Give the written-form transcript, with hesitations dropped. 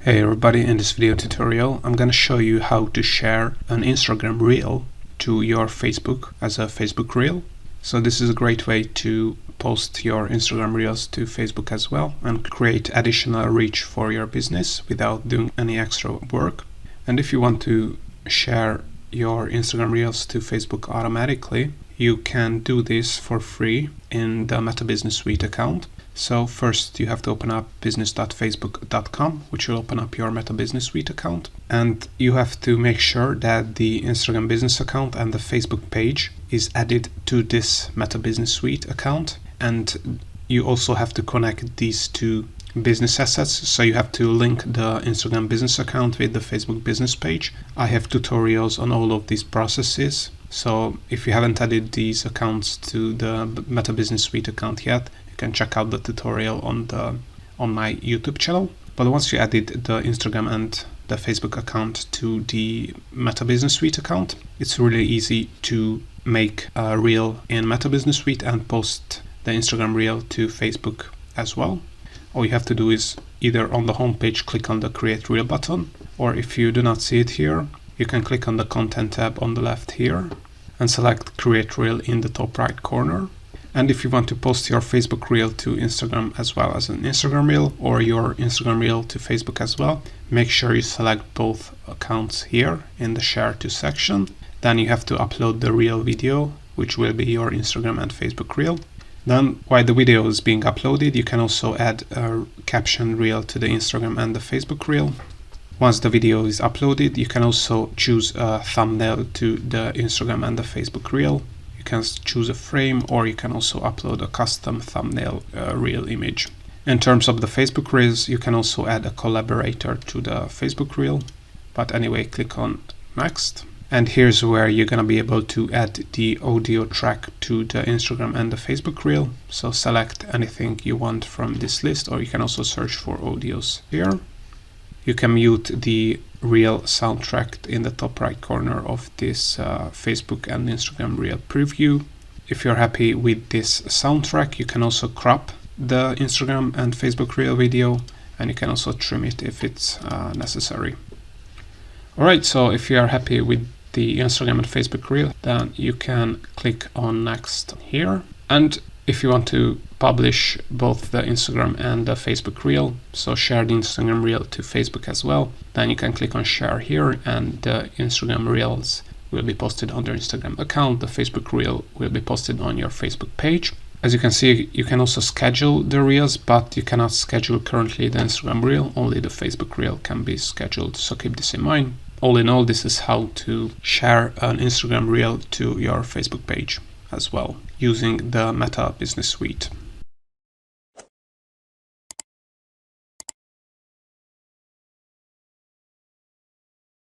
Hey everybody, in this video tutorial I'm going to show you how to share an Instagram reel to your Facebook as a Facebook reel. So this is a great way to post your Instagram reels to Facebook as well and create additional reach for your business without doing any extra work. And if you want to share your Instagram reels to Facebook automatically, you can do this for free in the Meta Business Suite account. So first you have to open up business.facebook.com, which will open up your Meta Business Suite account. And you have to make sure that the Instagram business account and the Facebook page is added to this Meta Business Suite account. And you also have to connect these two business assets. So you have to link the Instagram business account with the Facebook business page. I have tutorials on all of these processes. So if you haven't added these accounts to the Meta Business Suite account yet, you can check out the tutorial on my YouTube channel. But once you added the Instagram and the Facebook account to the Meta Business Suite account, it's really easy to make a reel in Meta Business Suite and post the Instagram reel to Facebook as well. All you have to do is either on the home page click on the Create Reel button, or if you do not see it here, you can click on the Content tab on the left here and select Create Reel in the top right corner. And if you want to post your Facebook reel to Instagram as well as an Instagram reel, or your Instagram reel to Facebook as well, make sure you select both accounts here in the Share To section. Then you have to upload the reel video, which will be your Instagram and Facebook reel. Then while the video is being uploaded, you can also add a caption reel to the Instagram and the Facebook reel. Once the video is uploaded, you can also choose a thumbnail to the Instagram and the Facebook reel. You can choose a frame, or you can also upload a custom thumbnail reel image. In terms of the Facebook reels, you can also add a collaborator to the Facebook reel. But anyway, click on Next. And here's where you're going to be able to add the audio track to the Instagram and the Facebook reel. So select anything you want from this list, or you can also search for audios here. You can mute the reel soundtrack in the top right corner of this Facebook and Instagram reel preview. If you're happy with this soundtrack, you can also crop the Instagram and Facebook reel video, and you can also trim it if it's necessary. Alright, so if you are happy with the Instagram and Facebook reel, then you can click on Next here. And if you want to publish both the Instagram and the Facebook reel, so share the Instagram reel to Facebook as well, then you can click on Share here, and the Instagram reels will be posted on your Instagram account. The Facebook reel will be posted on your Facebook page. As you can see, you can also schedule the reels, but you cannot schedule currently the Instagram reel. Only the Facebook reel can be scheduled, so keep this in mind. All in all, this is how to share an Instagram reel to your Facebook page as well, using the Meta Business Suite.